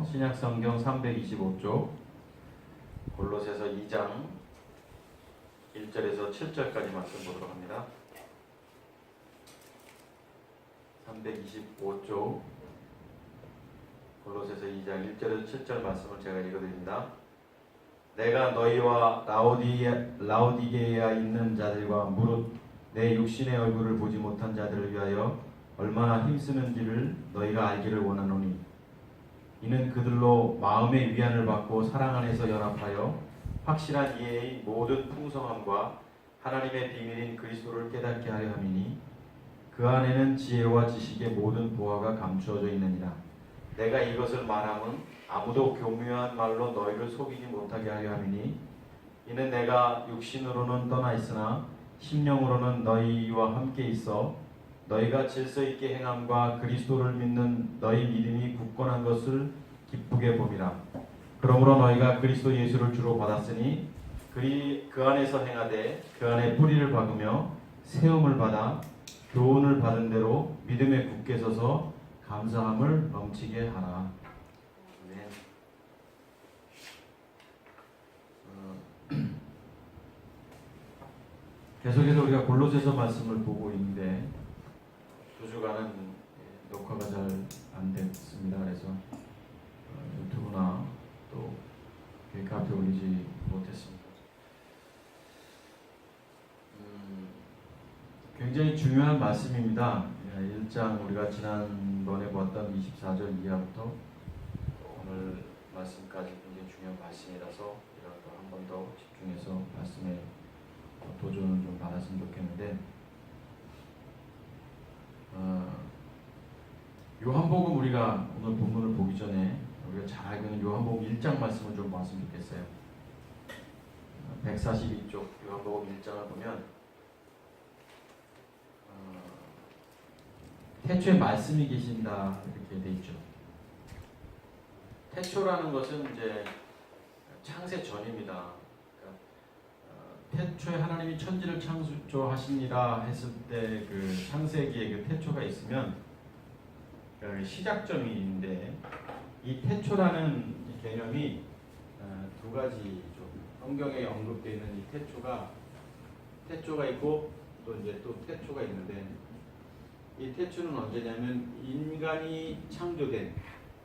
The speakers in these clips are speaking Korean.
골로새서 신약성경 325쪽 골로새서 2장 1절에서 7절까지 말씀 보도록 합니다. 325쪽 골로새서 2장 1절에서 7절 말씀을 제가 읽어드립니다. 내가 너희와 라오디게아에 있는 자들과 무릇 내 육신의 얼굴을 보지 못한 자들을 위하여 얼마나 힘쓰는지를 너희가 알기를 원하노니 이는 그들로 마음의 위안을 받고 사랑 안에서 연합하여 확실한 이해의 모든 풍성함과 하나님의 비밀인 그리스도를 깨닫게 하려 함이니 그 안에는 지혜와 지식의 모든 보화가 감추어져 있느니라. 내가 이것을 말함은 아무도 교묘한 말로 너희를 속이지 못하게 하려 함이니 이는 내가 육신으로는 떠나 있으나 심령으로는 너희와 함께 있어 너희가 질서 있게 행함과 그리스도를 믿는 너희 믿음이 굳건한 것을 기쁘게 봄이라. 그러므로 너희가 그리스도 예수를 주로 받았으니 그 안에서 행하되 그 안에 뿌리를 박으며 세움을 받아 교훈을 받은 대로 믿음에 굳게 서서 감사함을 넘치게 하라. 계속해서 우리가 골로새서 말씀을 보고 있는데 두 주간은 녹화가 잘 안 됐습니다. 그래서 유튜브나 또 카페에 올리지 못했습니다. 굉장히 중요한 말씀입니다. 1장 우리가 지난번에 보았던 24절 이하부터 오늘 말씀까지 굉장히 중요한 말씀이라서 우리가 또 한 번 더 집중해서 말씀에 도전을 좀 받았으면 좋겠는데 요한복음 우리가 오늘 본문을 보기 전에 우리가 잘 알고 있는 요한복음 1장 말씀을 좀 봤으면 좋겠어요. 142쪽 요한복음 1장을 보면 태초에 말씀이 계신다 이렇게 돼 있죠. 태초라는 것은 이제 창세 전입니다. 태초에 하나님이 천지를 창조하시니라 했을 때 그 창세기에 그 태초가 있으면 시작점인데 이 태초라는 개념이 두 가지 성경에 언급되어 있는 이 태초가 있고 또 이제 또 태초가 있는데 이 태초는 언제냐면 인간이 창조된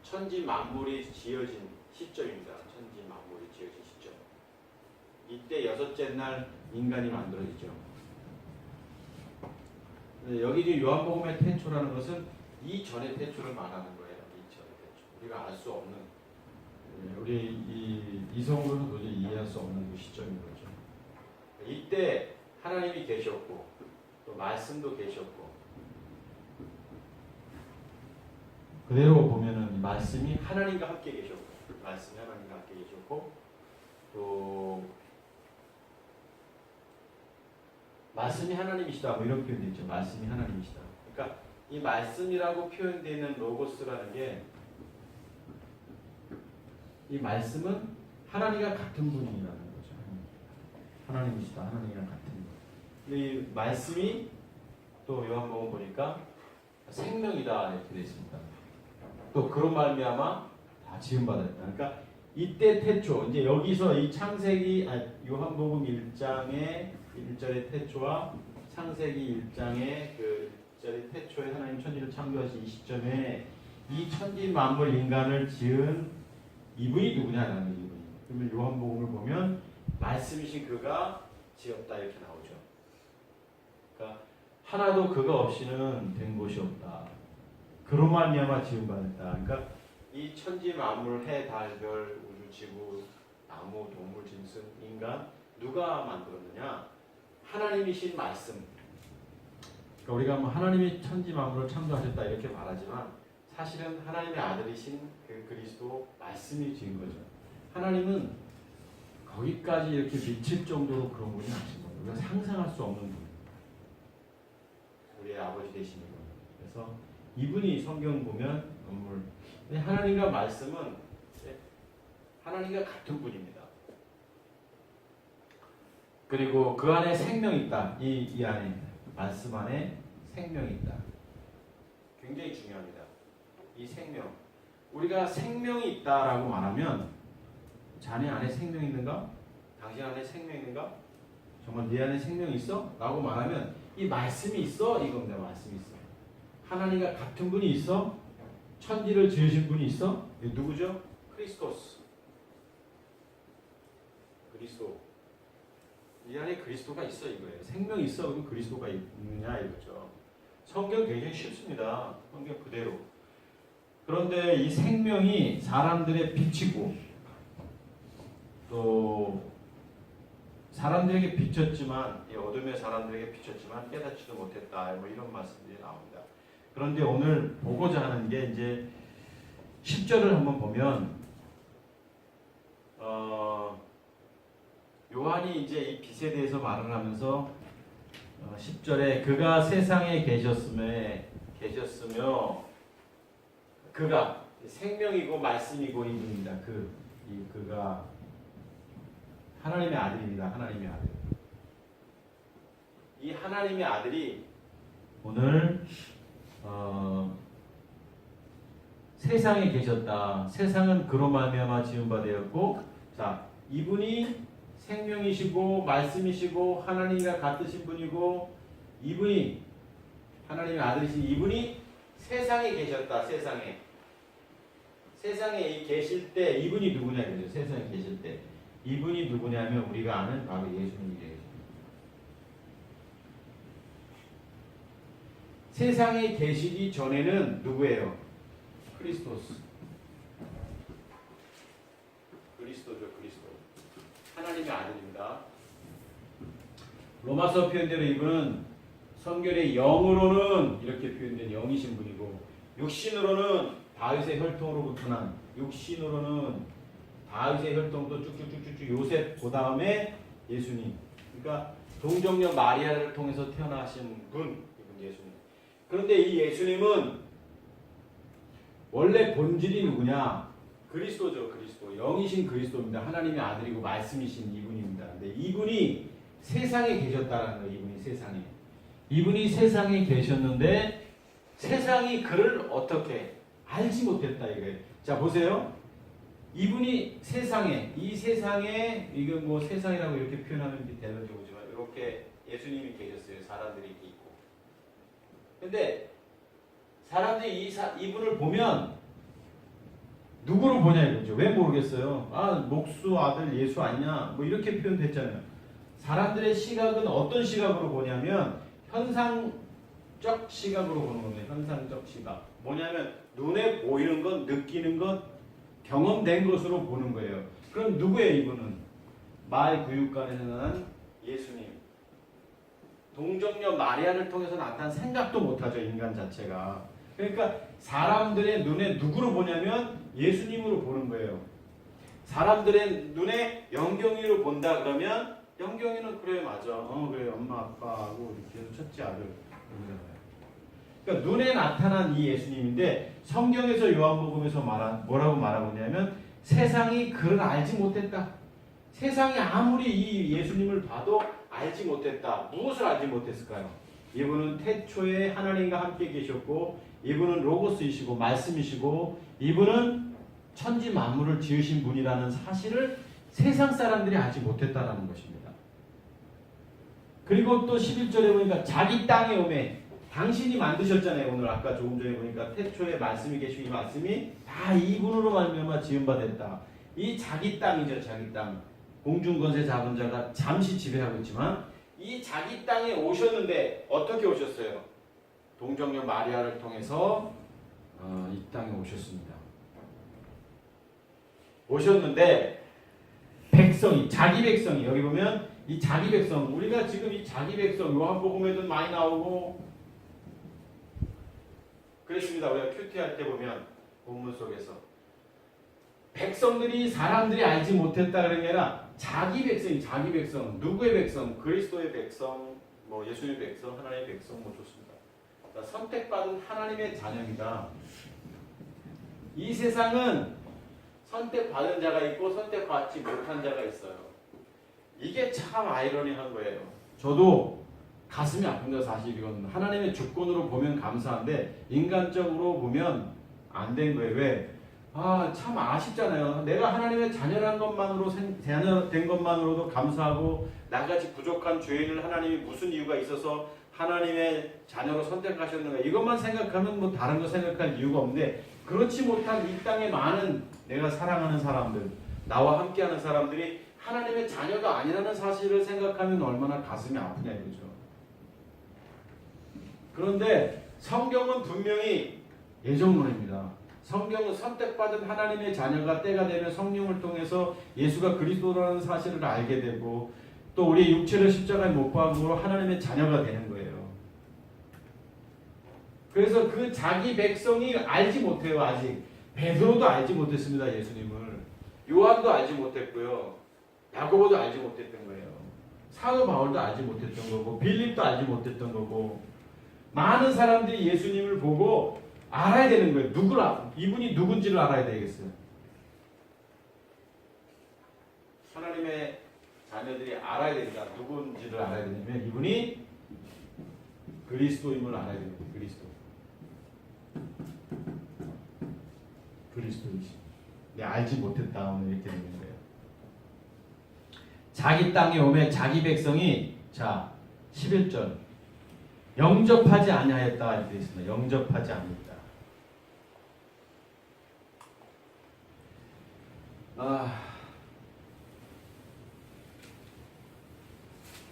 천지 만물이 지어진 시점입니다. 천지 만물이 지어진 시점. 이때 여섯째 날 인간이 만들어지죠. 여기 지금 요한복음의 태초라는 것은 이전의 태초를 말하는 거예요. 이전의 태초. 우리가 알 수 없는, 우리 이성으로는 도저히 이해할 수 없는 그 시점인 거죠. 이때 하나님이 계셨고 또 말씀도 계셨고 그대로 보면은 말씀이 하나님과 함께 계셨고 말씀이 하나님과 함께 계셨고 또 말씀이 하나님이시다 뭐 이런 표현도 있죠. 말씀이 하나님이시다. 그러니까 이 말씀이라고 표현되는 로고스라는 게 이 말씀은 하나님과 같은 분이라는 거죠. 하나님이시다. 하나님이랑 같은 분. 이 말씀이 또 요한복음 보니까 생명이다 이렇게 되어 있습니다. 또 그런 말미암아 다 지음받았다. 그러니까 이때 태초 이제 여기서 이 창세기 요한복음 1장의 1절의 태초와 창세기 1장의 그 1절의 태초에 하나님 천지를 창조하신 이 시점에 이 천지 만물 인간을 지은 이분이 누구냐라는 이분이. 그러면 요한복음을 보면 말씀이신 그가 지었다 이렇게 나오죠. 그러니까 하나도 그가 없이는 된 것이 없다. 그로 말미암아 지음받았다. 그러니까 이 천지 만물 해, 달, 별, 우주, 지구, 나무, 동물, 짐승, 인간 누가 만들었느냐? 하나님이신 말씀. 그러니까 우리가 뭐 하나님이 천지 만물을 창조하셨다 이렇게 말하지만 사실은 하나님의 아들이신 그 그리스도 말씀이 지은 거죠. 하나님은 거기까지 이렇게 미칠 정도로 그런 분이 아신 거예요. 우리가 상상할 수 없는 분. 우리의 아버지 되시는 분. 그래서 이분이 성경 보면 건물. 하나님과 말씀은 하나님과 같은 분입니다. 그리고 그 안에 생명이 있다. 이 안에 말씀 안에 생명이 있다. 굉장히 중요합니다. 이 생명. 우리가 생명이 있다라고 말하면 자네 안에 생명이 있는가? 당신 안에 생명이 있는가? 정말 네 안에 생명이 있어? 라고 말하면 이 말씀이 있어? 이겁니다. 말씀이 있어. 하나님과 같은 분이 있어? 천지를 지으신 분이 있어? 이게 누구죠? 크리스토스. 그리스도. 이 안에 그리스도가 있어 이거예요. 생명이 있어. 그럼 그리스도가 있느냐 이거죠. 성경 굉장히 쉽습니다. 성경 그대로. 그런데 이 생명이 사람들의 빛이고 또 사람들에게 비쳤지만 이 어둠의 사람들에게 비쳤지만 깨닫지도 못했다. 뭐 이런 말씀들이 나옵니다. 그런데 오늘 보고자 하는 게 이제 10절을 한번 보면 요한이 이제 이 빛에 대해서 말을 하면서 10절에 그가 세상에 계셨으며 그가 생명이고 말씀이고 이분입니다. 그가 하나님의 아들입니다. 하나님의 아들. 이 하나님의 아들이 오늘 세상에 계셨다. 세상은 그로 말미암아 지은 바 되었고, 자 이분이 생명이시고 말씀이시고 하나님과 같으신 분이고 이분이 하나님의 아들이신 이분이 세상에 계셨다. 세상에 계실 때 이분이 누구냐 이거죠. 세상에 계실 때 이분이 누구냐면 우리가 아는 바로 예수님이에요. 세상에 계시기 전에는 누구예요? 그리스도죠. 그리스도. 하나님의 아들입니다. 로마서 표현대로 이분은 성결의 영으로는 이렇게 표현된 영이신 분이고 육신으로는 다윗의 혈통으로부터 난 육신으로는 다윗의 혈통도 쭉쭉쭉쭉 요셉 그 다음에 예수님. 그러니까 동정녀 마리아를 통해서 태어나신 분 이분 예수님. 그런데 이 예수님은 원래 본질이 누구냐? 그리스도죠. 그리스도. 영이신 그리스도입니다. 하나님의 아들이고 말씀이신 이분입니다. 근데 이분이 세상에 계셨다라는 거예요. 이분이 세상에 계셨는데 세상이 그를 어떻게 알지 못했다 이거예요. 자 보세요. 이분이 이 세상에 이건 뭐 세상이라고 이렇게 표현하면 되는지 모르지만 이렇게 예수님이 계셨어요. 사람들이 있고. 근데 사람들이 이분을 보면 누구를 보냐 이거죠. 왜 모르겠어요. 목수 아들 예수 아니냐 뭐 이렇게 표현됐잖아요. 사람들의 시각은 어떤 시각으로 보냐면 현상적 시각으로 보는 겁니다. 현상적 시각. 뭐냐면 눈에 보이는 것, 느끼는 것, 경험된 것으로 보는 거예요. 그럼 누구예요 이분은? 말 구육간에서 난 예수님. 동정녀 마리아를 통해서 나타난 생각도 못하죠. 인간 자체가. 그러니까 사람들의 눈에 누구로 보냐면 예수님으로 보는 거예요. 사람들의 눈에 영경이로 본다 그러면 영경이는 그래 맞아. 그래 엄마 아빠하고 이렇게 첫째 아들. 그러니까 눈에 나타난 이 예수님인데 성경에서 요한복음에서 뭐라고 말하고 있냐면 세상이 그를 알지 못했다. 세상이 아무리 이 예수님을 봐도 알지 못했다. 무엇을 알지 못했을까요? 이분은 태초에 하나님과 함께 계셨고 이분은 로고스이시고 말씀이시고 이분은 천지 만물을 지으신 분이라는 사실을 세상 사람들이 알지 못했다라는 것입니다. 그리고 또 11절에 보니까 자기 땅에 오매 당신이 만드셨잖아요. 오늘 아까 조금 전에 보니까 태초에 말씀이 계시고 이 말씀이 다 이분으로 말미암아 지은 바 됐다. 이 자기 땅이죠. 자기 땅. 공중권세 잡은 자가 잠시 지배하고 있지만 이 자기 땅에 오셨는데 어떻게 오셨어요? 동정녀 마리아를 통해서 이 땅에 오셨습니다. 오셨는데 백성이 자기 백성이 여기 보면 이 자기 백성 우리가 지금 이 자기 백성 요한복음에도 많이 나오고 그랬습니다. 우리가 큐티 할 때 보면 본문 속에서 백성들이 사람들이 알지 못했다 그런 게 아니라 자기 백성 누구의 백성? 그리스도의 백성, 뭐 예수님의 백성, 하나님의 백성 뭐 좋습니다. 그러니까 선택받은 하나님의 자녀입니다. 이 세상은 선택받은 자가 있고 선택받지 못한 자가 있어요. 이게 참 아이러니한 거예요. 저도 가슴이 아픕니다. 사실 이건 하나님의 주권으로 보면 감사한데 인간적으로 보면 안 된 거예요. 왜? 참 아쉽잖아요. 내가 하나님의 자녀된 것만으로도 감사하고 나같이 부족한 죄인을 하나님이 무슨 이유가 있어서 하나님의 자녀로 선택하셨는가 이것만 생각하면 뭐 다른 거 생각할 이유가 없는데 그렇지 못한 이 땅에 많은 내가 사랑하는 사람들 나와 함께하는 사람들이 하나님의 자녀가 아니라는 사실을 생각하면 얼마나 가슴이 아프냐 이거죠. 그런데 성경은 분명히 예정론입니다. 성경은 선택받은 하나님의 자녀가 때가 되면 성령을 통해서 예수가 그리스도라는 사실을 알게 되고 또 우리의 육체를 십자가에 못 박음으로 하나님의 자녀가 되는 거예요. 그래서 그 자기 백성이 알지 못해요. 아직 베드로도 알지 못했습니다. 예수님을. 요한도 알지 못했고요. 야고보도 알지 못했던 거예요. 사도 바울도 알지 못했던 거고 빌립도 알지 못했던 거고 많은 사람들이 예수님을 보고 알아야 되는 거예요. 이분이 누군지를 알아야 되겠어요. 하나님의 자녀들이 알아야 된다. 누군지를 알아야 되냐면 이분이 그리스도임을 알아야 됩니다. 그리스도이시. 알지 못했다 오늘 이렇게 되는 거예요. 자기 땅에 오매 자기 백성이 11절 영접하지 아니하였다 이렇게 되어 있습니다. 영접하지 않았다.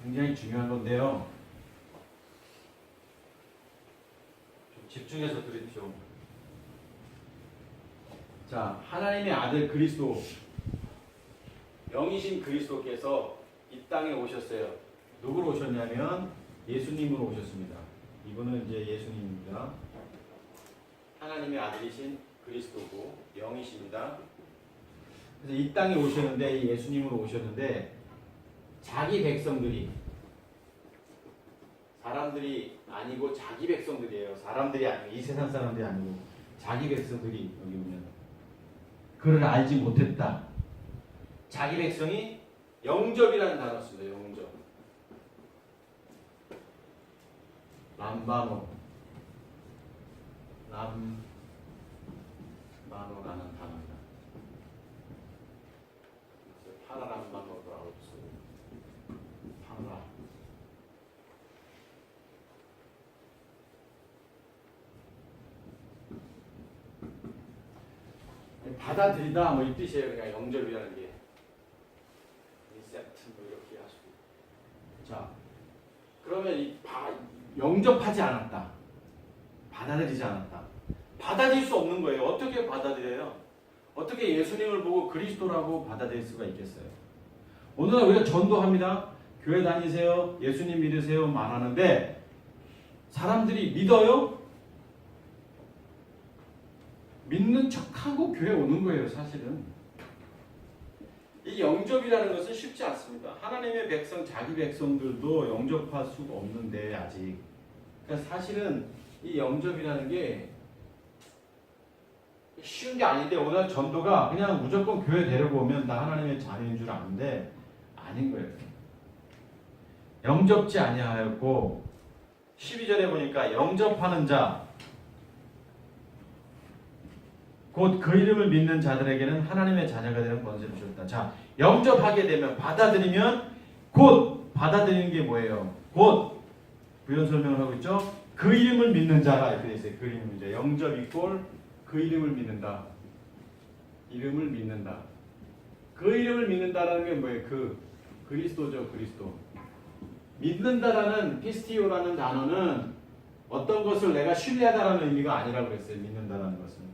굉장히 중요한 건데요. 좀 집중해서 들으십시오. 하나님의 아들 그리스도, 영이신 그리스도께서 이 땅에 오셨어요. 누구로 오셨냐면 예수님으로 오셨습니다. 이분은 이제 예수님입니다. 하나님의 아들이신 그리스도고 영이십니다. 그래서 이 땅에 오셨는데 예수님으로 오셨는데 자기 백성들이 사람들이 아니고 자기 백성들이에요. 사람들이 아니고 이 세상 사람들이 아니고 자기 백성들이 여기 오면 그를 알지 못했다. 자기 백성이 영접이라는 단어 씁니다. 영접. 람바노라는 단어입니다. 파라람바노라고 써요. 파라. 받아들이다 뭐 이 뜻이에요. 그냥 영접이라는 게. 리셉트 뭐 이렇게 하시고. 그러면 영접하지 않았다. 받아들이지 않았다. 받아들일 수 없는 거예요. 어떻게 받아들여요? 어떻게 예수님을 보고 그리스도라고 받아들일 수가 있겠어요? 오늘 우리가 전도합니다. 교회 다니세요. 예수님 믿으세요. 말하는데 사람들이 믿어요? 믿는 척하고 교회 오는 거예요. 사실은. 이 영접이라는 것은 쉽지 않습니다. 하나님의 백성, 자기 백성들도 영접할 수가 없는데 아직. 그러니까 사실은 이 영접이라는 게 쉬운 게 아닌데 오늘 전도가 그냥 무조건 교회 데리고 오면 나 하나님의 자녀인 줄 아는데 아닌 거예요. 영접지 아니하였고 12절에 보니까 영접하는 자 곧 그 이름을 믿는 자들에게는 하나님의 자녀가 되는 권세를 주셨다. 영접하게 되면 받아들이면 곧 받아들이는 게 뭐예요? 곧 부연 설명을 하고 있죠. 그 이름을 믿는 자가 이렇게 돼 있어요. 그 이름을 이제 영접 이꼴 그 이름을 믿는다. 이름을 믿는다. 그 이름을 믿는다라는 게 뭐예요? 그리스도죠. 그리스도. 믿는다라는 피스티오라는 단어는 어떤 것을 내가 신뢰하다라는 의미가 아니라고 그랬어요. 믿는다라는 것은.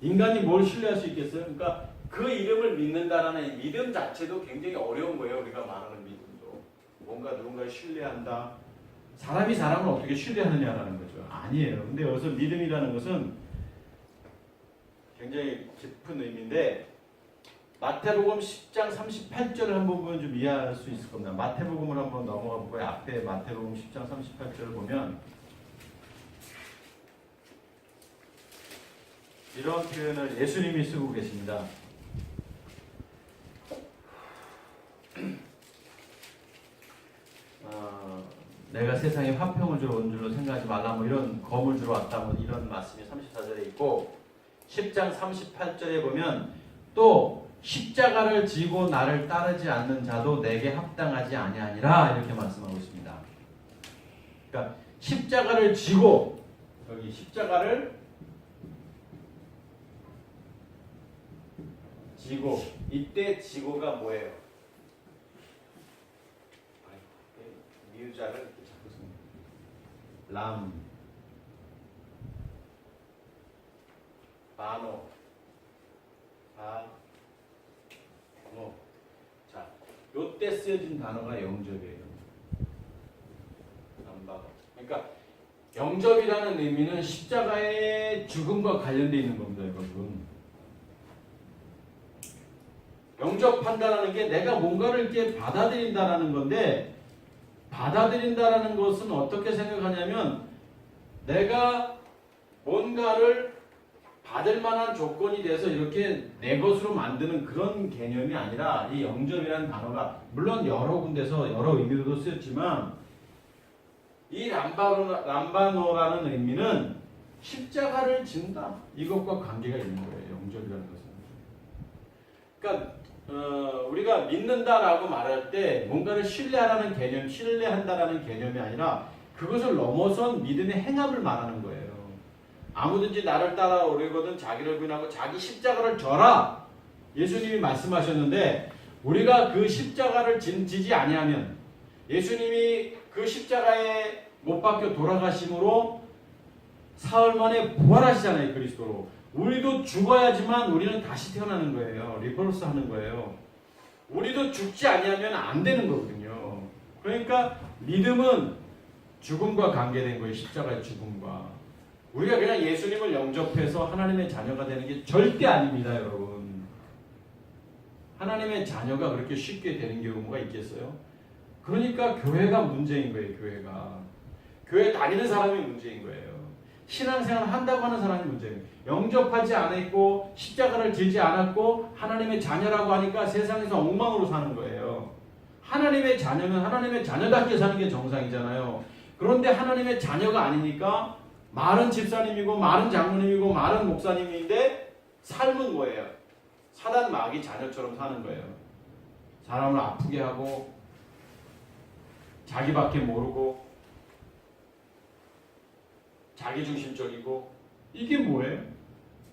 인간이 뭘 신뢰할 수 있겠어요? 그러니까 그 이름을 믿는다라는 믿음 자체도 굉장히 어려운 거예요. 우리가 말하는 믿음도. 뭔가 누군가를 신뢰한다. 사람이 사람을 어떻게 신뢰하느냐라는 거죠. 아니에요. 근데 여기서 믿음이라는 것은 굉장히 깊은 의미인데 마태복음 10장 38절을 한번 보면 좀 이해할 수 있을 겁니다. 마태복음을 한번 넘어가 보고요. 앞에 마태복음 10장 38절을 보면 이런 표현을 예수님이 쓰고 계십니다. 내가 세상에 화평을 주러 온 줄로 생각하지 말라 뭐 이런 검을 주러 왔다 뭐 이런 말씀이 34절에 있고 10장 38절에 보면 또 십자가를 지고 나를 따르지 않는 자도 내게 합당하지 아니하니라 이렇게 말씀하고 있습니다. 그러니까 십자가를 지고 여기 십자가를 지고 이때 지고가 뭐예요? 미유자를 이렇게 잡고 씁니다. 람 바노 바노 자, 요때 쓰여진 단어가 영접이에요. 남바노. 그러니까 영접이라는 의미는 십자가의 죽음과 관련되어 있는 겁니다, 여러분. 영접한다라는 게 내가 뭔가를 이렇게 받아들인다라는 건데, 받아들인다라는 것은 어떻게 생각하냐면 내가 뭔가를 받을 만한 조건이 돼서 이렇게 내 것으로 만드는 그런 개념이 아니라 이 영접이라는 단어가 물론 여러 군데서 여러 의미로도 쓰였지만 이 람바노라는 의미는 십자가를 진다. 이것과 관계가 있는 거예요. 영접이라는 것은. 그러니까 우리가 믿는다라고 말할 때 뭔가를 신뢰하라는 개념, 신뢰한다라는 개념이 아니라 그것을 넘어선 믿음의 행함을 말하는 거예요. 아무든지 나를 따라오려거든 자기를 부인하고 자기 십자가를 져라. 예수님이 말씀하셨는데 우리가 그 십자가를 지지 아니하면 예수님이 그 십자가에 못 박혀 돌아가심으로 사흘 만에 부활하시잖아요. 그리스도로. 우리도 죽어야지만 우리는 다시 태어나는 거예요. 리버스 하는 거예요. 우리도 죽지 아니하면 안 되는 거거든요. 그러니까 믿음은 죽음과 관계된 거예요. 십자가의 죽음과. 우리가 그냥 예수님을 영접해서 하나님의 자녀가 되는 게 절대 아닙니다, 여러분. 하나님의 자녀가 그렇게 쉽게 되는 경우가 있겠어요? 그러니까 교회가 문제인 거예요, 교회가. 교회 다니는 사람이 문제인 거예요. 신앙생활 한다고 하는 사람이 문제예요. 영접하지 않았고 십자가를 지지 않았고 하나님의 자녀라고 하니까 세상에서 엉망으로 사는 거예요. 하나님의 자녀는 하나님의 자녀답게 사는 게 정상이잖아요. 그런데 하나님의 자녀가 아니니까 말은 집사님이고 말은 장로님이고 말은 목사님인데 삶은 뭐예요? 사단 마귀 자녀처럼 사는 거예요. 사람을 아프게 하고 자기밖에 모르고 자기중심적이고 이게 뭐예요?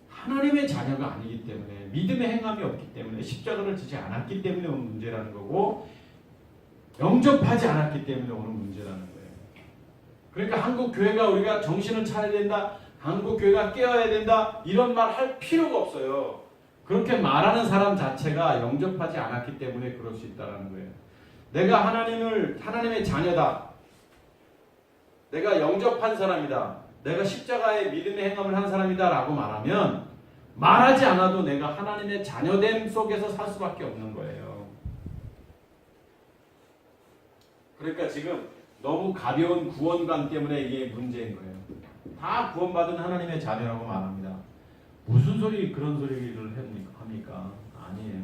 하나님의 자녀가 아니기 때문에 믿음의 행함이 없기 때문에 십자가를 지지 않았기 때문에 오는 문제라는 거고 영접하지 않았기 때문에 오는 문제라는 거예요. 그러니까 한국 교회가 우리가 정신을 차려야 된다. 한국 교회가 깨어야 된다. 이런 말 할 필요가 없어요. 그렇게 말하는 사람 자체가 영접하지 않았기 때문에 그럴 수 있다는 거예요. 내가 하나님의 자녀다. 내가 영접한 사람이다. 내가 십자가의 믿음의 행함을 한 사람이다 라고 말하면 말하지 않아도 내가 하나님의 자녀됨 속에서 살 수밖에 없는 거예요. 그러니까 지금 너무 가벼운 구원관 때문에 이게 문제인 거예요. 다 구원받은 하나님의 자녀라고 말합니다. 무슨 소리 그런 소리를 합니까? 아니에요.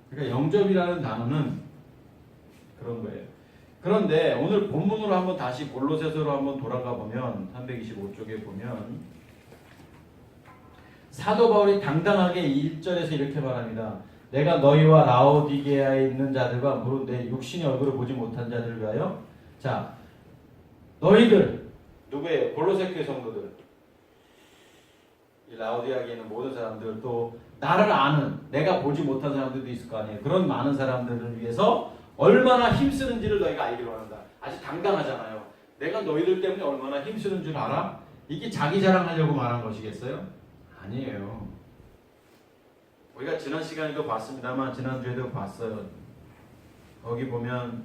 그러니까 영접이라는 단어는 그런 거예요. 그런데 오늘 본문으로 한번 다시 골로새서로 한번 돌아가 보면 325쪽에 보면 사도 바울이 당당하게 1절에서 이렇게 말합니다. 내가 너희와 라오디게아에 있는 자들과 무릇 내 육신의 얼굴을 보지 못한 자들을 위하여 자 너희들 누구예요? 골로새 교회 성도들 이 라오디게아에 있는 모든 사람들 또 나를 아는 내가 보지 못한 사람들도 있을 거 아니에요. 그런 많은 사람들을 위해서 얼마나 힘쓰는지를 너희가 알기로 한다. 아주 당당하잖아요. 내가 너희들 때문에 얼마나 힘쓰는 줄 알아? 이게 자기 자랑하려고 말한 것이겠어요? 아니에요. 우리가 지난 시간에도 봤습니다만 지난주에도 봤어요. 거기 보면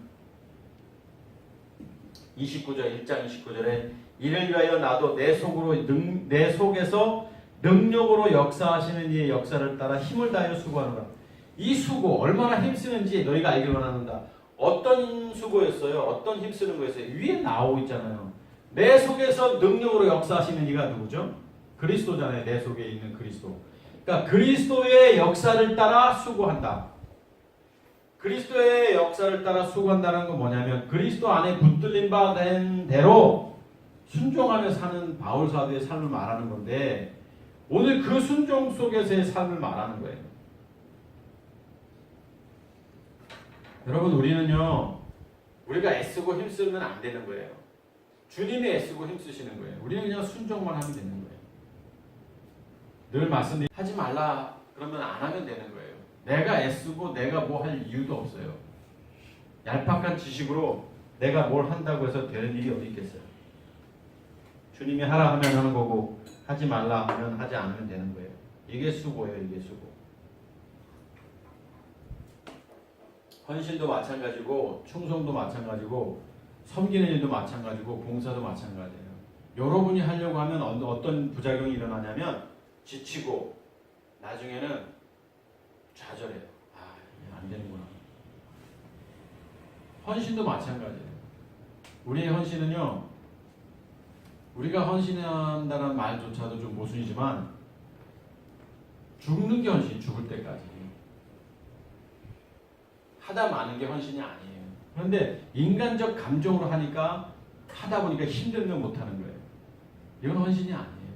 29절 1장 29절에 이를 위하여 나도 내 속에서 능력으로 역사하시는 이의 역사를 따라 힘을 다하여 수고하노라. 이 수고 얼마나 힘쓰는지 너희가 알기를 원한다. 어떤 수고였어요? 어떤 힘쓰는 거였어요? 위에 나오고 있잖아요. 내 속에서 능력으로 역사하시는 이가 누구죠? 그리스도잖아요. 내 속에 있는 그리스도. 그러니까 그리스도의 역사를 따라 수고한다. 그리스도의 역사를 따라 수고한다는 건 뭐냐면 그리스도 안에 붙들림 바 된 대로 순종하며 사는 바울 사도의 삶을 말하는 건데 오늘 그 순종 속에서의 삶을 말하는 거예요. 여러분 우리는요. 우리가 애쓰고 힘쓰면 안 되는 거예요. 주님이 애쓰고 힘쓰시는 거예요. 우리는 그냥 순종만 하면 되는 거예요. 늘 말씀드린 하지 말라 그러면 안 하면 되는 거예요. 내가 애쓰고 내가 뭐 할 이유도 없어요. 얄팍한 지식으로 내가 뭘 한다고 해서 되는 일이 어디 있겠어요. 주님이 하라 하면 하는 거고 하지 말라 하면 하지 않으면 되는 거예요. 이게 수고예요. 이게 수고. 헌신도 마찬가지고 충성도 마찬가지고 섬기는 일도 마찬가지고 봉사도 마찬가지예요. 여러분이 하려고 하면 어떤 부작용이 일어나냐면 지치고 나중에는 좌절해요. 아, 이게 안 되는구나. 헌신도 마찬가지예요. 우리의 헌신은요. 우리가 헌신한다는 말조차도 좀 모순이지만 죽는 게 헌신, 죽을 때까지. 하다 마는 게 헌신이 아니에요. 그런데 인간적 감정으로 하니까 하다 보니까 힘들면 못하는 거예요. 이건 헌신이 아니에요.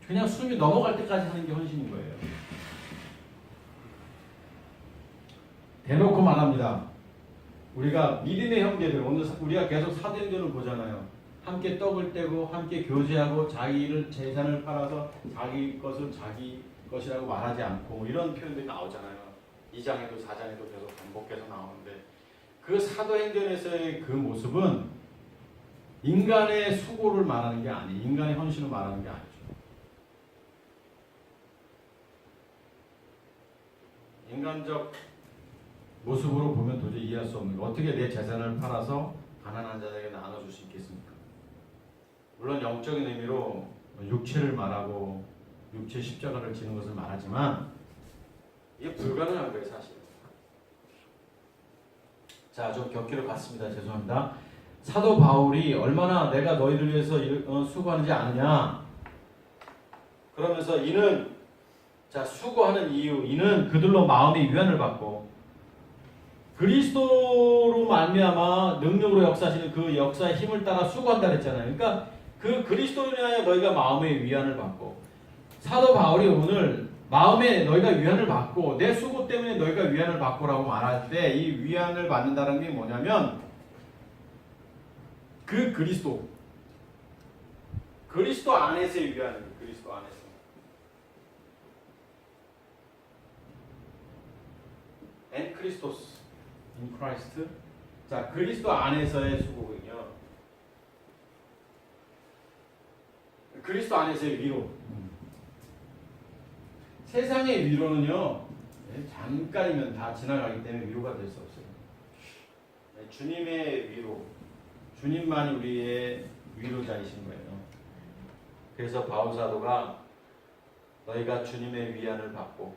그냥 숨이 넘어갈 때까지 하는 게 헌신인 거예요. 대놓고 말합니다. 우리가 믿음의 형제들, 오늘 우리가 계속 사도행전을 보잖아요. 함께 떡을 떼고 함께 교제하고 자기를 재산을 팔아서 자기 것을 자기 것이라고 말하지 않고 이런 표현들이 나오잖아요. 2장에도 4장에도 계속 반복해서 나오는데 그 사도행전에서의 그 모습은 인간의 수고를 말하는 게 아니에요. 인간의 헌신을 말하는 게 아니죠. 인간적 모습으로 보면 도저히 이해할 수 없는 거. 어떻게 내 재산을 팔아서 가난한 자에게 나눠줄 수 있겠습니까? 물론 영적인 의미로 육체를 말하고 육체 십자가를 지는 것을 말하지만 이게 불가능한 거예요, 사실. 자, 좀 격기로 갔습니다. 죄송합니다. 사도 바울이 얼마나 내가 너희를 위해서 수고하는지 아느냐? 그러면서 이는 자 수고하는 이유, 이는 그들로 마음의 위안을 받고 그리스도로 말미암아 능력으로 역사하시는 그 역사의 힘을 따라 수고한다 그랬잖아요. 그러니까 그 그리스도로 인하여 너희가 마음의 위안을 받고 사도 바울이 오늘 마음에 너희가 위안을 받고 내 수고 때문에 너희가 위안을 받고라고 말할 때 이 위안을 받는다는 게 뭐냐면 그 그리스도 안에서의 위안입니다. 그리스도 안에서. 엔 크리스토스 인 크라이스트. 자, 그리스도 안에서의 수고군요. 그리스도 안에서의 위로. 세상의 위로는요, 잠깐이면 다 지나가기 때문에 위로가 될 수 없어요. 주님의 위로, 주님만이 우리의 위로자이신 거예요. 그래서 바울 사도가 너희가 주님의 위안을 받고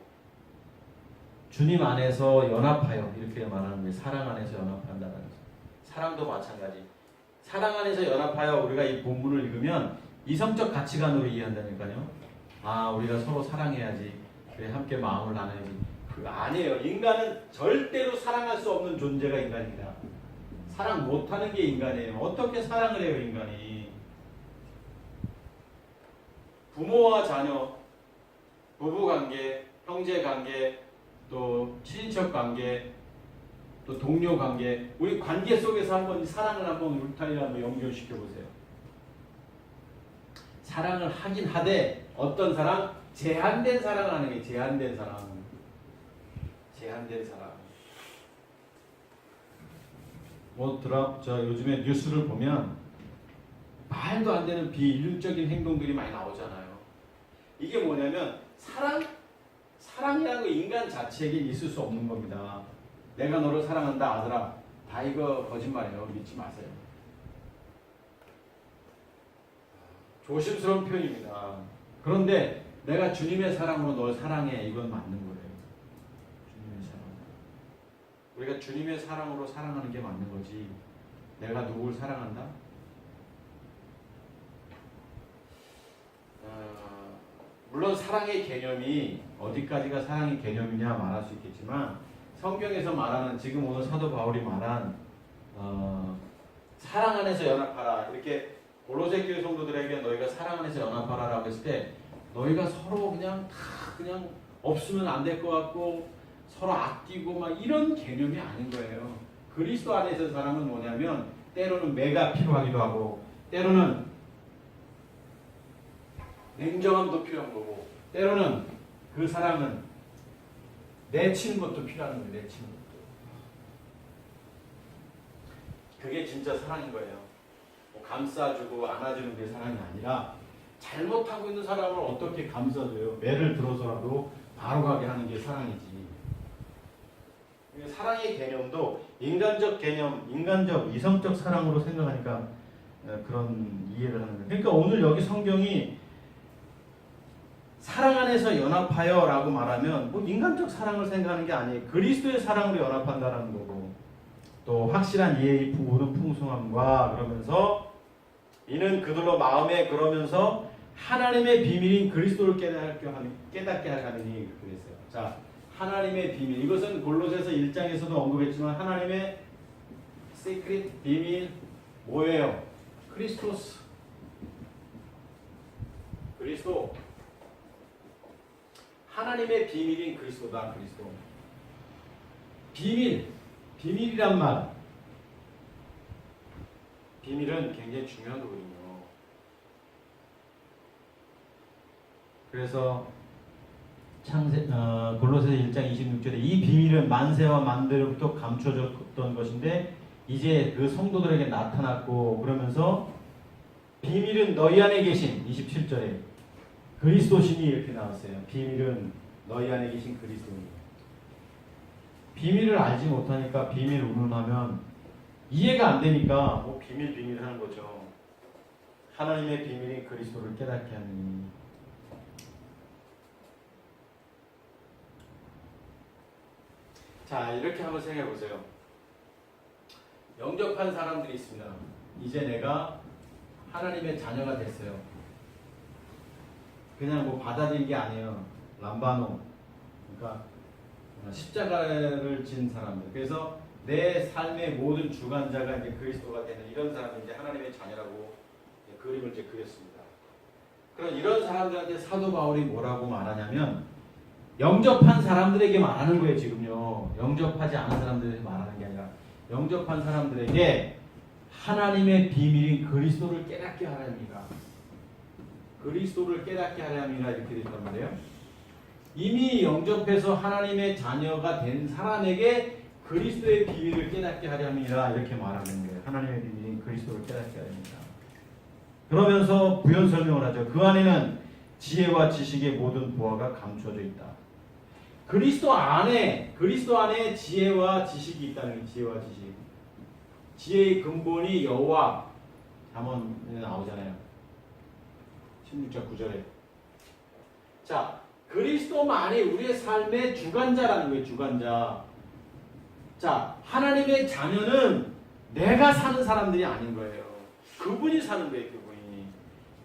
주님 안에서 연합하여 이렇게 말하는 거예요. 사랑 안에서 연합한다는 거죠. 사랑도 마찬가지. 사랑 안에서 연합하여 우리가 이 본문을 읽으면 이성적 가치관으로 이해한다니까요. 아, 우리가 서로 사랑해야지. 그래, 함께 마음을 나눠야지. 그거 아니에요. 인간은 절대로 사랑할 수 없는 존재가 인간입니다. 사랑 못하는 게 인간이에요. 어떻게 사랑을 해요, 인간이? 부모와 자녀, 부부관계, 형제관계, 또 친인척 관계, 또 동료 관계, 우리 관계 속에서 한번 사랑을 한번 울타리를 한번 연결시켜 보세요. 사랑을 하긴 하되 어떤 사랑? 제한된 사랑을 하는 게 제한된 사랑. 제한된 사랑. 저 요즘에 뉴스를 보면 말도 안 되는 비인륜적인 행동들이 많이 나오잖아요. 이게 뭐냐면 사랑이라는 거 인간 자체에게 있을 수 없는 겁니다. 내가 너를 사랑한다 아들아. 다 이거 거짓말이에요. 믿지 마세요. 조심스러운 표현입니다. 그런데 내가 주님의 사랑으로 널 사랑해. 이건 맞는 거예요. 주님의 사랑. 우리가 주님의 사랑으로 사랑하는 게 맞는 거지. 내가 누구를 사랑한다? 물론 사랑의 개념이 어디까지가 사랑의 개념이냐 말할 수 있겠지만 성경에서 말하는 지금 오늘 사도 바울이 말한 사랑 안에서 연합하라. 이렇게 골로새 교회 성도들에게 너희가 사랑 안에서 연합하라라고 했을 때 너희가 서로 그냥 다 그냥 없으면 안 될 것 같고 서로 아끼고 막 이런 개념이 아닌 거예요. 그리스도 안에서 사랑은 뭐냐면 때로는 매가 필요하기도 하고 때로는 냉정함도 필요한 거고 때로는 그 사랑은 내치는 것도 필요한 거예요. 내치는 것도. 그게 진짜 사랑인 거예요. 뭐 감싸주고 안아주는 게 사랑이 아니라 잘못하고 있는 사람을 어떻게 감싸줘요? 매를 들어서라도 바로 가게 하는 게 사랑이지. 사랑의 개념도 인간적 개념, 인간적, 이성적 사랑으로 생각하니까 그런 이해를 하는 거예요. 그러니까 오늘 여기 성경이 사랑 안에서 연합하여 라고 말하면 뭐 인간적 사랑을 생각하는 게 아니에요. 그리스도의 사랑으로 연합한다라는 거고 또 확실한 이해의 부분은 풍성함과 그러면서 이는 그들로 마음에 그러면서 하나님의 비밀인 그리스도를 깨닫게 하려니 그렇게 됐어요. 자, 하나님의 비밀. 이것은 골로새서 1장에서도 언급했지만 하나님의 시크릿 비밀 뭐예요? 크리스토스. 그리스도. 하나님의 비밀인 그리스도다. 그리스도. 비밀이란 말. 비밀은 굉장히 중요한 거거든요. 그래서 골로새서 1장 26절에 이 비밀은 만세와 만대로부터 감춰졌던 것인데 이제 그 성도들에게 나타났고 그러면서 비밀은 너희 안에 계신 27절에 그리스도시니 이렇게 나왔어요. 비밀은 너희 안에 계신 그리스도니. 비밀을 알지 못하니까 비밀 운운하면 이해가 안 되니까 뭐 비밀 하는 거죠. 하나님의 비밀인 그리스도를 깨닫게 하니. 자, 이렇게 한번 생각해 보세요. 영접한 사람들이 있습니다. 이제 내가 하나님의 자녀가 됐어요. 그냥 뭐 받아들인 게 아니에요. 람바노. 그러니까 십자가를 진 사람들. 그래서 내 삶의 모든 주관자가 이제 그리스도가 되는 이런 사람이 이제 하나님의 자녀라고 그림을 이제 그렸습니다. 그럼 이런 사람들한테 사도 바울이 뭐라고 말하냐면 영접한 사람들에게 말하는 거예요. 지금요. 영접하지 않은 사람들에게 말하는 게 아니라 영접한 사람들에게 하나님의 비밀인 그리스도를 깨닫게 하랍니다. 그리스도를 깨닫게 하랍니다. 이렇게 되단 말이에요. 이미 영접해서 하나님의 자녀가 된 사람에게 그리스도의 비밀을 깨닫게 하렵니다. 이렇게 말하는 거예요. 하나님의 비밀인 그리스도를 깨닫게 하렵니다. 그러면서 부연 설명을 하죠. 그 안에는 지혜와 지식의 모든 보화가 감춰져 있다. 그리스도 안에 지혜와 지식이 있다는 게 지혜와 지식. 지혜의 근본이 여호와. 잠언에 나오잖아요. 16장 9절에. 자, 그리스도만이 우리의 삶의 주관자라는 거예요. 주관자. 자, 하나님의 자녀는 내가 사는 사람들이 아닌 거예요. 그분이 사는 거예요.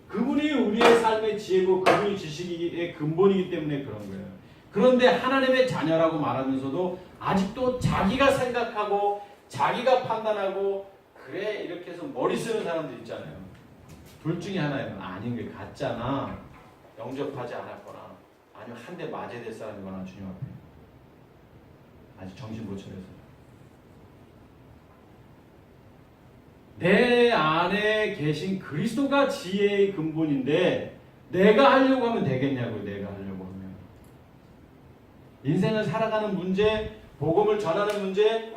그분이 우리의 삶의 지혜고 그분이 지식의 근본이기 때문에 그런 거예요. 그런데 하나님의 자녀라고 말하면서도 아직도 자기가 생각하고 자기가 판단하고 그래 이렇게 해서 머리 쓰는 사람들 있잖아요. 둘 중에 하나예요. 아닌 게 같잖아. 영접하지 않았거나 아니면 한 대 맞아야 될 사람이거나 주님 앞에 아직 정신 못 차려서 내 안에 계신 그리스도가 지혜의 근본인데 내가 하려고 하면 되겠냐고요. 내가 하려고 하면 인생을 살아가는 문제, 복음을 전하는 문제,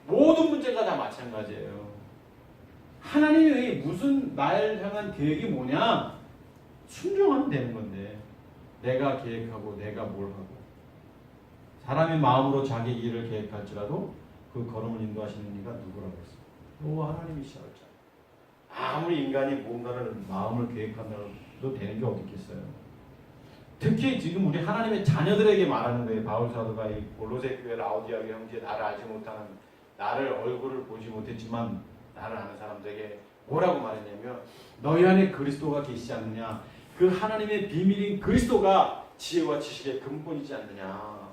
모든 문제가 다 마찬가지예요. 하나님이 무슨 나를 향한 계획이 뭐냐? 순종하면 되는 건데 내가 계획하고 내가 뭘 하고 사람의 마음으로 자기 길을 계획할지라도 그 걸음을 인도하시는 이가 누구라고 했어요? 또 하나님이시라고 했잖아요. 아무리 인간이 뭔가를 마음을 계획한다고 되는 게 어디 있겠어요? 특히 지금 우리 하나님의 자녀들에게 말하는 거예요. 바울 사도가 이 골로새 교회 라오디아 형제 나를 알지 못하는 나를 얼굴을 보지 못했지만 나를 아는 사람들에게 뭐라고 말했냐면 너희 안에 그리스도가 계시지 않느냐. 그 하나님의 비밀인 그리스도가 지혜와 지식의 근본이지 않느냐.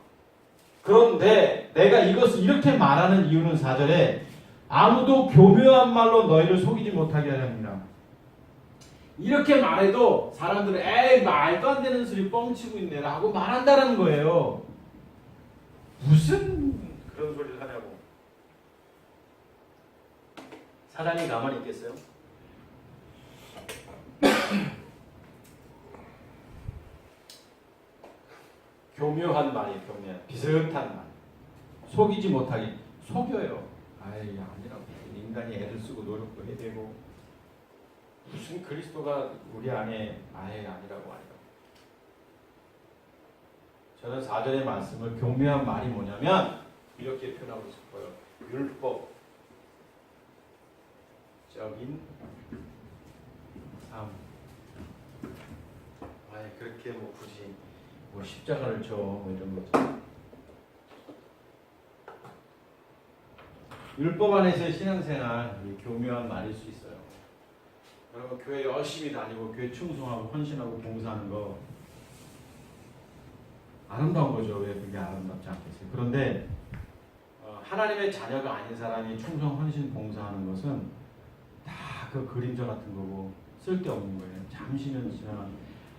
그런데 내가 이것을 이렇게 말하는 이유는 4절에 아무도 교묘한 말로 너희를 속이지 못하게 하렵니다. 이렇게 말해도 사람들은 에이 말도 안 되는 소리 뻥치고 있네 라고 말한다는 거예요. 무슨 그런 소리를 하냐고. 사람이 가만히 있겠어요? 교묘한 말이에요. 교묘한 비슷한 말. 속이지 못하게. 속여요. 아이 아니라고. 인간이 애를 쓰고 노력도 해야 되고 무슨 그리스도가 우리 안에 아예 아니라고. 저는 4절의 말씀을 교묘한 말이 뭐냐면 이렇게 표현하고 싶어요. 율법적인 삶. 아예 그렇게 뭐 굳이 뭐 십자가를 줘 뭐 이런 거죠. 율법 안에서의 신앙생활, 교묘한 말일 수 있어요. 여러분 교회 열심히 다니고 교회 충성하고 헌신하고 봉사하는 거 아름다운 거죠. 왜 그게 아름답지 않겠어요? 그런데 하나님의 자녀가 아닌 사람이 충성, 헌신, 봉사하는 것은 다 그 그림자 같은 거고 쓸데없는 거예요. 잠시는 지나면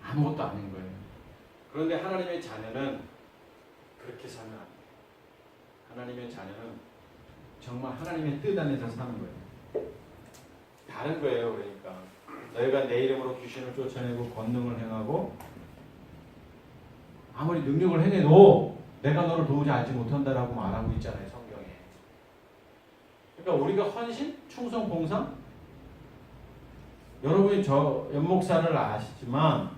아무것도 아닌 거예요. 그런데 하나님의 자녀는 그렇게 살면 안 돼요. 하나님의 자녀는 정말 하나님의 뜻 안에서 사는 거예요. 다른 거예요. 그러니까 너희가 내 이름으로 귀신을 쫓아내고 권능을 행하고 아무리 능력을 해내도 내가 너를 도무지 알지 못한다라고 말하고 있잖아요. 성경에. 그러니까 우리가 헌신, 충성, 봉사 여러분이 저 연목사를 아시지만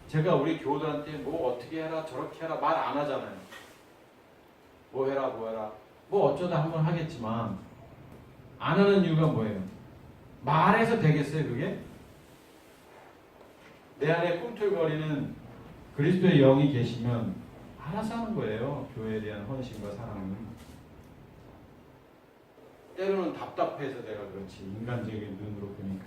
제가 우리 교우들한테 뭐 어떻게 해라 저렇게 해라 말 안 하잖아요. 뭐 해라 뭐 어쩌다 한번 하겠지만 안 하는 이유가 뭐예요? 말해서 되겠어요 그게? 내 안에 꿈틀거리는 그리스도의 영이 계시면 알아서 하는 거예요. 교회에 대한 헌신과 사랑은. 때로는 답답해서 내가 그렇지 인간적인 눈으로 보니까.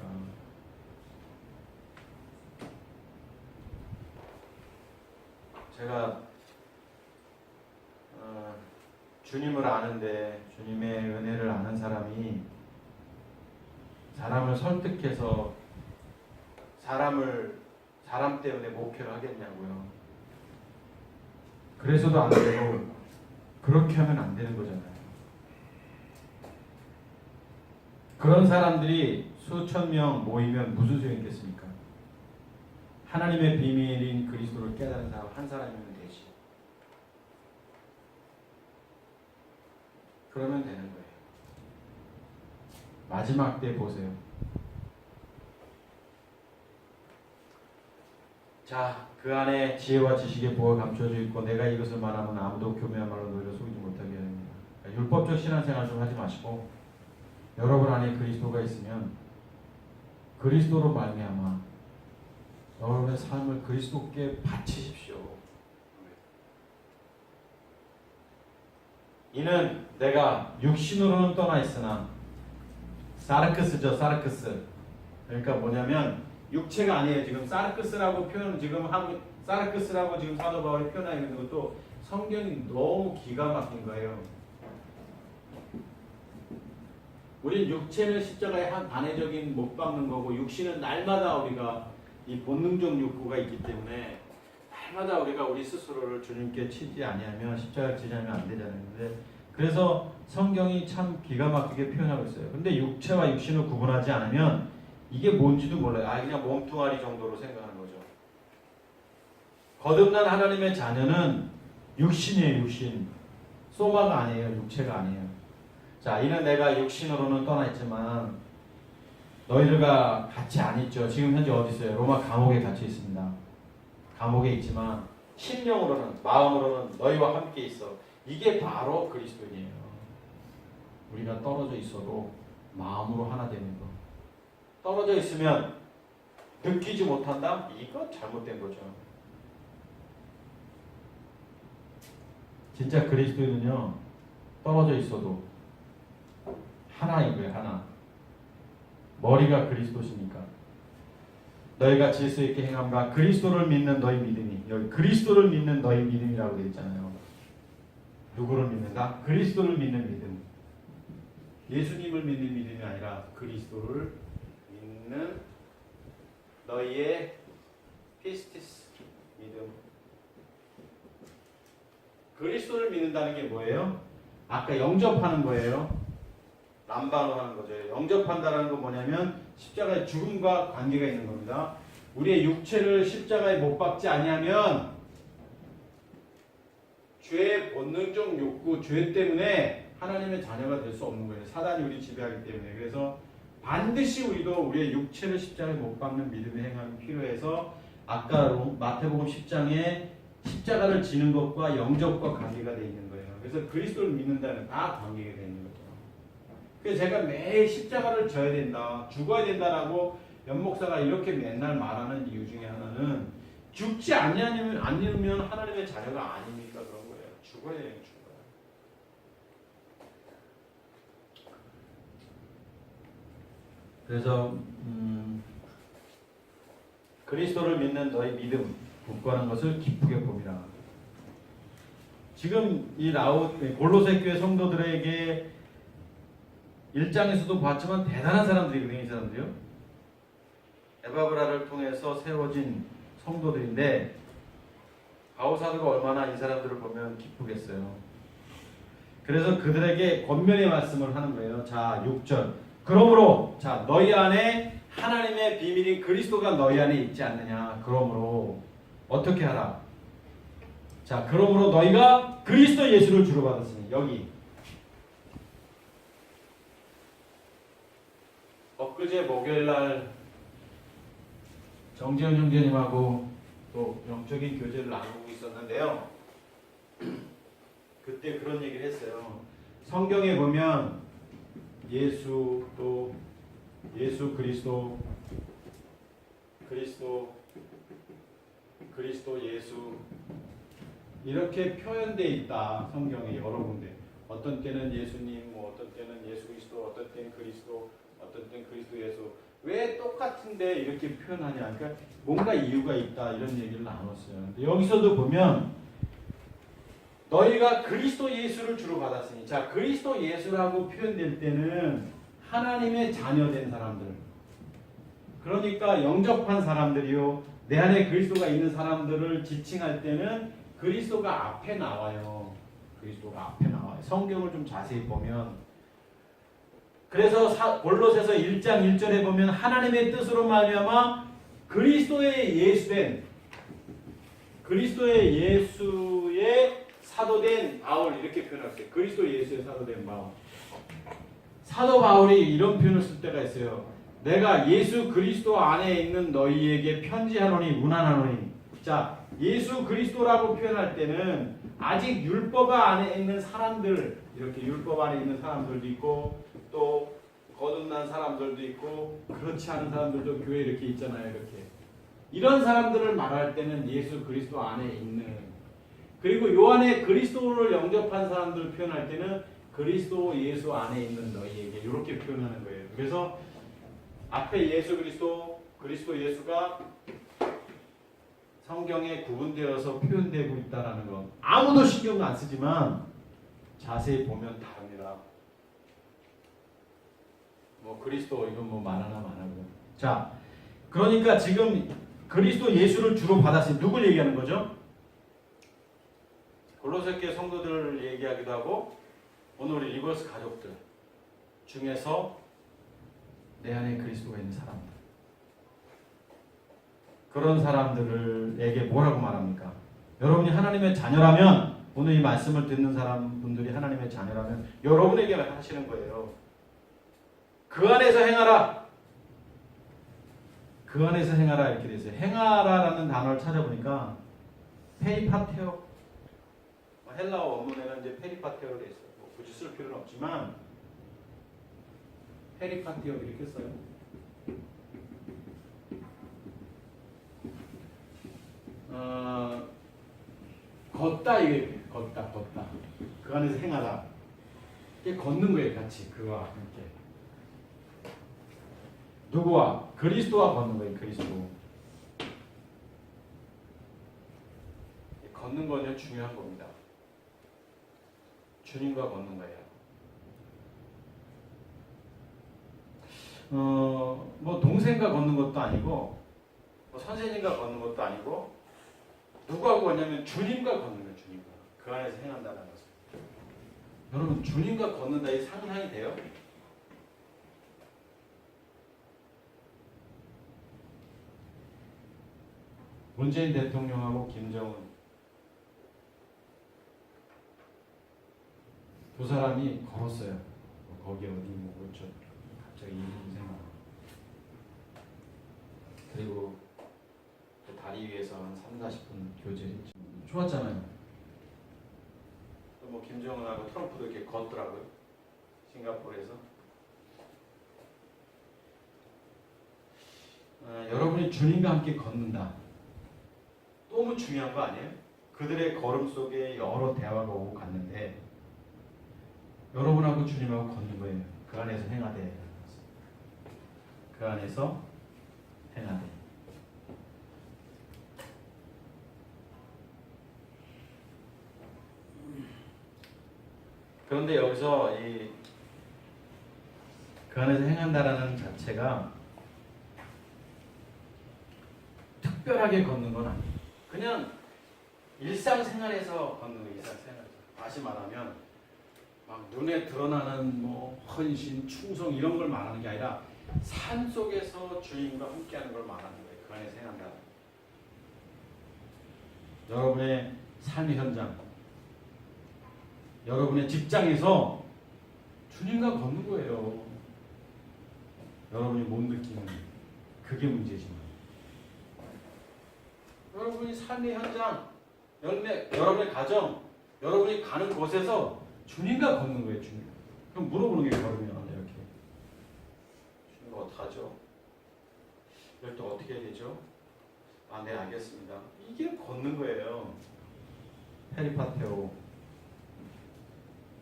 제가 주님을 아는데 주님의 은혜를 아는 사람이 사람을 설득해서 사람 때문에 목회를 하겠냐고요. 그래서도 안 되고 그렇게 하면 안 되는 거잖아요. 그런 사람들이 수천 명 모이면 무슨 소용이 있겠습니까? 하나님의 비밀인 그리스도를 깨달은 사람 한 사람이면 되지. 그러면 되는 거예요. 마지막 때 보세요. 자, 그 안에 지혜와 지식의 보가 감춰져 있고 내가 이것을 말하면 아무도 교묘한 말로 너희를 속이지 못하게 합니다. 율법적 신앙생활 좀 하지 마시고 여러분 안에 그리스도가 있으면 그리스도로 말미암아 여러분의 삶을 그리스도께 바치십시오. 이는 내가 육신으로는 떠나 있으나 사르크스죠. 사르크스. 그러니까 뭐냐면 육체가 아니에요. 지금 사르크스라고 표현 지금 사르크스라고 지금 사도 바울이 표현하고 있는 것도 성경이 너무 기가 막힌 거예요. 우리 육체는 십자가의 한 단회적인 못 박는 거고 육신은 날마다 우리가 이 본능적 욕구가 있기 때문에 날마다 우리가 우리 스스로를 주님께 치지 아니하면 십자가 지지 않으면 안 되잖아요. 그래서 성경이 참 기가 막히게 표현하고 있어요. 근데 육체와 육신을 구분하지 않으면 이게 뭔지도 몰라요. 그냥 몸뚱아리 정도로 생각하는 거죠. 거듭난 하나님의 자녀는 육신이에요. 육신. 소마가 아니에요. 육체가 아니에요. 자, 이는 내가 육신으로는 떠나 있지만 너희들과 같이 안 있죠. 지금 현재 어디 있어요? 로마 감옥에 갇혀 있습니다. 감옥에 있지만 심령으로는 마음으로는 너희와 함께 있어. 이게 바로 그리스도인이에요. 우리가 떨어져 있어도 마음으로 하나 되는 거. 떨어져 있으면 느끼지 못한다? 이거 잘못된 거죠. 진짜 그리스도인은요 떨어져 있어도 하나인 거예요. 하나. 머리가 그리스도시니까. 너희가 질서 있게 행함과 그리스도를 믿는 너희 믿음이, 여기 그리스도를 믿는 너희 믿음이라고 되어 있잖아요. 누구를 믿는다? 그리스도를 믿는 믿음. 예수님을 믿는 믿음이 아니라 그리스도를 믿는 너희의 피스티스 믿음. 그리스도를 믿는다는 게 뭐예요? 아까 영접하는 거예요. 람바로 하는 거죠. 영접한다는 건 뭐냐면 십자가의 죽음과 관계가 있는 겁니다. 우리의 육체를 십자가에 못 박지 아니하면 죄의 본능적 욕구, 죄 때문에 하나님의 자녀가 될 수 없는 거예요. 사단이 우리 지배하기 때문에. 그래서 반드시 우리도 우리의 육체를 십자가에 못 박는 믿음의 행함이 필요해서 아까 마태복음 10장에 십자가를 지는 것과 영접과 관계가 되어 있는 거예요. 그래서 그리스도를 믿는다는 다 관계가 되어 있는 거죠. 그래서 제가 매일 십자가를 져야 된다, 죽어야 된다라고 연목사가 이렇게 맨날 말하는 이유 중에 하나는 죽지 않으면 하나님의 자녀가 아니니까 그런 거예요. 죽어야 되는 죽어요. 그래서 그리스도를 믿는 너희 믿음 굳건한 것을 기쁘게 봅니다. 지금 이 골로새 교회 성도들에게 1장에서도 봤지만 대단한 사람들이거든요. 이 사람들이요. 에바브라를 통해서 세워진 성도들인데 바울 사도가 얼마나 이 사람들을 보면 기쁘겠어요. 그래서 그들에게 권면의 말씀을 하는 거예요. 자, 6절. 그러므로 자 너희 안에 하나님의 비밀인 그리스도가 너희 안에 있지 않느냐. 그러므로 어떻게 하라? 자, 그러므로 너희가 그리스도 예수를 주로 받았으니 여기 엊그제 목요일날 정재현 형제님하고 또 영적인 교제를 나누고 있었는데요. 그때 그런 얘기를 했어요. 성경에 보면 예수 또 예수 그리스도 예수 이렇게 표현되어 있다. 성경에 여러 군데. 어떤 때는 예수님, 뭐 어떤 때는 예수 그리스도, 어떤 때는 그리스도, 어떤 때는 그리스도 예수. 왜 똑같은데 이렇게 표현하냐. 그러니까 뭔가 이유가 있다. 이런 얘기를 나눴어요. 근데 여기서도 보면 너희가 그리스도 예수를 주로 받았으니 자 그리스도 예수라고 표현될 때는 하나님의 자녀된 사람들 그러니까 영접한 사람들이요 내 안에 그리스도가 있는 사람들을 지칭할 때는 그리스도가 앞에 나와요. 그리스도가 앞에 나와요. 성경을 좀 자세히 보면 그래서 골로새서 1장 1절에 보면 하나님의 뜻으로 말미암아 그리스도의 예수된 그리스도의 예수의 사도된 바울 이렇게 표현했어요. 그리스도 예수의 사도된 바울. 사도 바울이 이런 표현을 쓸 때가 있어요. 내가 예수 그리스도 안에 있는 너희에게 편지하노니 문안하노니. 자, 예수 그리스도라고 표현할 때는 아직 율법 안에 있는 사람들 이렇게 율법 안에 있는 사람들도 있고 또 거듭난 사람들도 있고 그렇지 않은 사람들도 교회에 이렇게 있잖아요. 이렇게 이런 사람들을 말할 때는 예수 그리스도 안에 있는 그리고 요 안에 그리스도를 영접한 사람들을 표현할 때는 그리스도 예수 안에 있는 너희에게 이렇게 표현하는 거예요. 그래서 앞에 예수 그리스도 예수가 성경에 구분되어서 표현되고 있다는 것 아무도 신경 안 쓰지만 자세히 보면 다릅니다. 뭐 그리스도 이건 뭐 말하나 말하고 자 그러니까 지금 그리스도 예수를 주로 받았으니 누굴 얘기하는 거죠? 골로새 교회 성도들을 얘기하기도 하고 오늘 우리 리버스 가족들 중에서 내 안에 그리스도가 있는 사람들 그런 사람들에게 뭐라고 말합니까? 여러분이 하나님의 자녀라면 오늘 이 말씀을 듣는 사람분들이 하나님의 자녀라면 여러분에게 하시는 거예요. 그 안에서 행하라. 그 안에서 행하라 이렇게 돼 있어요. 행하라라는 단어를 찾아보니까 페리파테오 헬라어 원문에는 이제 페리파테오로 돼 있어요. 뭐 굳이 쓸 필요는 없지만 페리파테오 이렇게 써요. 걷다 이게 걷다. 그 안에서 행하라. 이게 걷는 거예요, 같이 그와 함께. 누구와? 그리스도와 걷는 거예요, 그리스도. 걷는 거는 중요한 겁니다. 주님과 걷는 거예요. 뭐 동생과 걷는 것도 아니고 뭐 선생님과 걷는 것도 아니고 누구하고 걷냐면 주님과 걷는 거예요. 주님과. 그 안에서 행한다는 것은. 여러분 주님과 걷는다 이 상상이 돼요? 문재인 대통령하고 김정은 두 사람이 걸었어요. 거기 어디 뭐 그렇죠. 갑자기 이름 생각. 그리고 그 다리 위에서 한 3-40분 교제했죠. 좋았잖아요. 또 뭐 김정은하고 트럼프도 이렇게 걷더라고요. 싱가포르에서. 여러분이 주님과 함께 걷는다. 너무 중요한 거 아니에요? 그들의 걸음 속에 여러 대화가 오고 갔는데 여러분하고 주님하고 걷는 거예요. 그 안에서 행하되. 그 안에서 행하되. 그런데 여기서 그 안에서 행한다라는 자체가 특별하게 걷는 건 아니에요. 그냥 일상생활에서 걷는 거예요. 일상생활. 다시 말하면 막 눈에 드러나는 뭐 헌신, 충성 이런 걸 말하는 게 아니라 삶 속에서 주님과 함께하는 걸 말하는 거예요. 그 안에서 행한다. 여러분의 삶의 현장, 여러분의 직장에서 주님과 걷는 거예요. 여러분이 못 느끼는 그게 문제지만 여러분이 삶의 현장, 여러분의 가정, 여러분이 가는 곳에서 주님과 걷는 거예요. 주님. 그럼 물어보는 게 걸으면 이렇게 주님 어떡하죠? 이럴 때 어떻게 해야 되죠? 아, 네 알겠습니다. 이게 걷는 거예요. 페리파테오.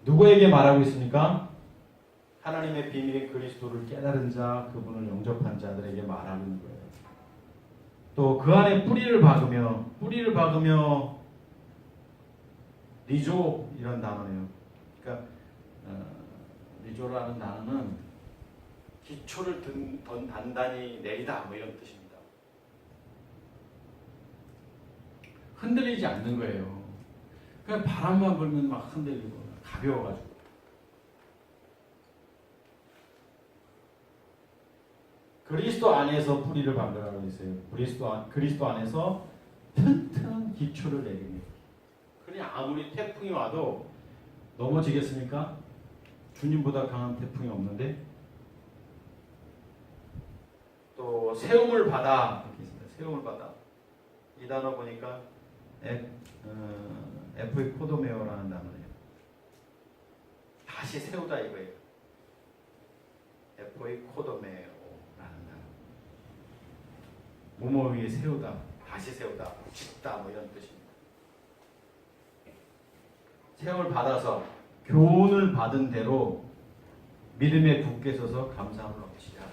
누구에게 말하고 있습니까? 하나님의 비밀인 그리스도를 깨달은 자, 그분을 영접한 자들에게 말하고 있는 거예요. 또 그 안에 뿌리를 박으며 리조 이런 단어네요. 그러니까 리조라는 단어는 기초를 단단히 내리다 뭐 이런 뜻입니다. 흔들리지 않는 거예요. 그냥 바람만 불면 막 흔들리고 가벼워가지고. 그리스도 안에서 뿌리를 박으라고 했어요. 그리스도 안에서 튼튼한 기초를 내리는. 그냥 아무리 태풍이 와도 넘어지겠습니까? 주님보다 강한 태풍이 없는데. 또 세움을 받아 이렇게 있습니다. 세움을 받아. 이 단어 보니까 에프이 코도메오라는 단어예요. 다시 세우다 이거예요. 에프이 코도메오. 뭐뭐 위에 세우다, 다시 세우다, 짓다 뭐 이런 뜻입니다. 세움을 받아서 교훈을 받은 대로 믿음에 굳게 서서 감사함을 얻으시라.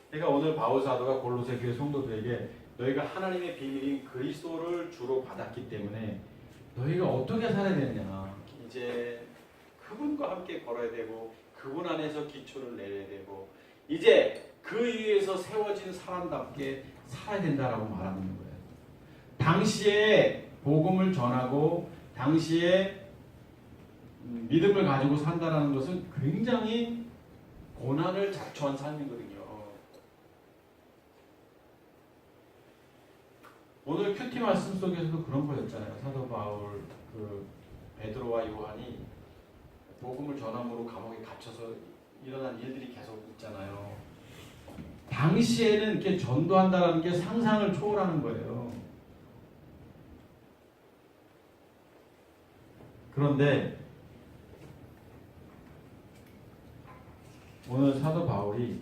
그러니까 오늘 바울 사도가 골로새 교회 성도들에게 너희가 하나님의 비밀인 그리스도를 주로 받았기 때문에 너희가 어떻게 살아야 되느냐. 이제 그분과 함께 걸어야 되고 그분 안에서 기초를 내려야 되고 이제 그 위에서 세워진 사람답게 살아야 된다라고 말하는 거예요. 당시에 복음을 전하고 당시에 믿음을 가지고 산다라는 것은 굉장히 고난을 자초한 삶이거든요. 오늘 큐티 말씀 속에서도 그런 거였잖아요. 사도 바울, 베드로와 요한이 복음을 전함으로 감옥에 갇혀서 일어난 일들이 계속 있잖아요. 당시에는 이렇게 전도한다는 게 상상을 초월하는 거예요. 그런데 오늘 사도 바울이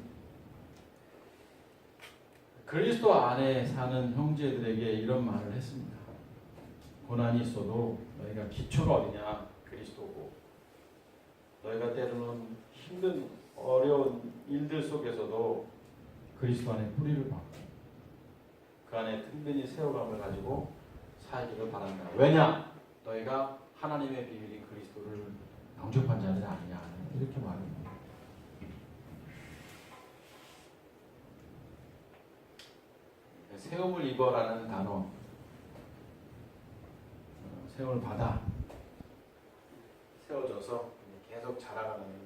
그리스도 안에 사는 형제들에게 이런 말을 했습니다. 고난이 있어도 너희가 기초가 어디냐? 그리스도고. 너희가 때로는 힘든 어려운 일들 속에서도 그리스도 안에 뿌리를 박고 그 안에 든든히 세워감을 가지고 살기를 바란다. 왜냐? 너희가 하나님의 비밀인 그리스도를 영접한 자들이 아니냐. 이렇게 말합니다. 세움을 입어라는 단어, 세움을 받아 세워져서 계속 자라가는 거예요.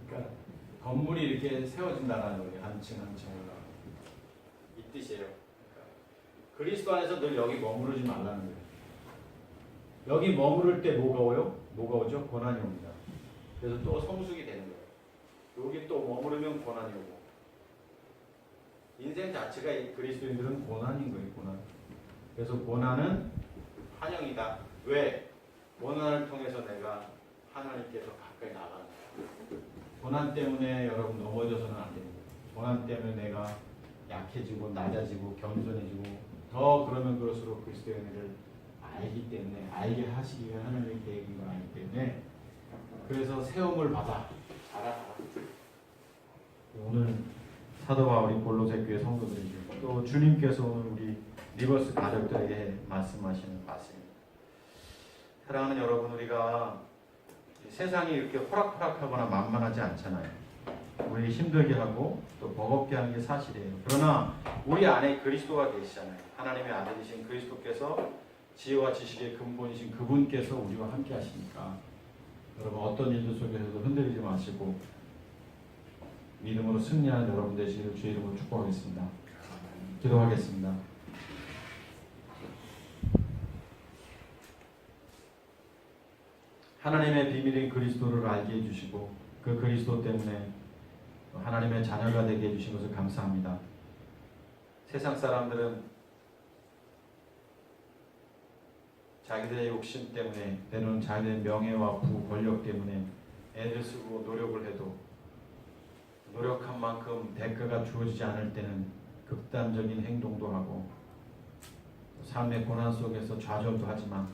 그러니까 건물이 이렇게 세워진다는 거예요. 한 층 한 층 올라가. 이 뜻이에요. 그러니까 그리스도 안에서 늘 여기 머무르지 말라는 거예요. 여기 머무를 때 뭐가 오요? 뭐가 오죠? 고난이 옵니다. 그래서 또 성숙이 되는 거예요. 여기 또 머무르면 고난이 오고. 인생 자체가 이 그리스도인들은 고난인 거예요. 고난. 그래서 고난은 환영이다. 왜? 고난을 통해서 내가 하나님께서 가까이 나가는 거예요. 고난 때문에 여러분 넘어져서는 안 됩니다. 고난 때문에 내가 약해지고 낮아지고 겸손해지고 더 그러면 그럴수록 그리스도의 은혜를 알기 때문에 알게 하시기 위한 하나님의 계획인 걸 알기 때문에 그래서 세움을 받아 자라라. 오늘 사도 바울이 골로새 교회 성도들에게 또 주님께서 오늘 우리 리버스 가족들에게 말씀하시는 말씀입니다. 사랑하는 여러분, 우리가 세상이 이렇게 호락호락하거나 만만하지 않잖아요. 우리 힘들게 하고 또 버겁게 하는 게 사실이에요. 그러나 우리 안에 그리스도가 계시잖아요. 하나님의 아들이신 그리스도께서 지혜와 지식의 근본이신 그분께서 우리와 함께 하시니까 여러분 어떤 일들 속에서도 흔들리지 마시고 믿음으로 승리하는 여러분 되시기를 주의 이름으로 축복하겠습니다. 기도하겠습니다. 하나님의 비밀인 그리스도를 알게 해주시고 그 그리스도 때문에 하나님의 자녀가 되게 해주신 것을 감사합니다. 세상 사람들은 자기들의 욕심 때문에 때로는 자기들의 명예와 부, 권력 때문에 애를 쓰고 노력을 해도 노력한 만큼 대가가 주어지지 않을 때는 극단적인 행동도 하고 삶의 고난 속에서 좌절도 하지만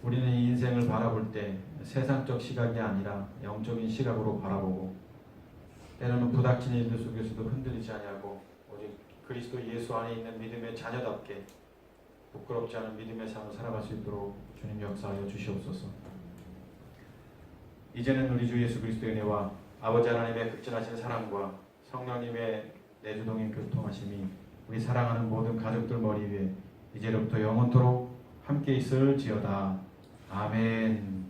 우리는 인생을 바라볼 때 세상적 시각이 아니라 영적인 시각으로 바라보고 때로는 부닥치는 일들 속에서도 흔들리지 아니하고 오직 그리스도 예수 안에 있는 믿음의 자녀답게 부끄럽지 않은 믿음의 삶을 살아갈 수 있도록 주님 역사하여 주시옵소서. 이제는 우리 주 예수 그리스도의 은혜와 아버지 하나님의 극진하신 사랑과 성령님의 내주동인 교통하심이 우리 사랑하는 모든 가족들 머리 위에 이제로부터 영원토록 함께 있을지어다. 아멘.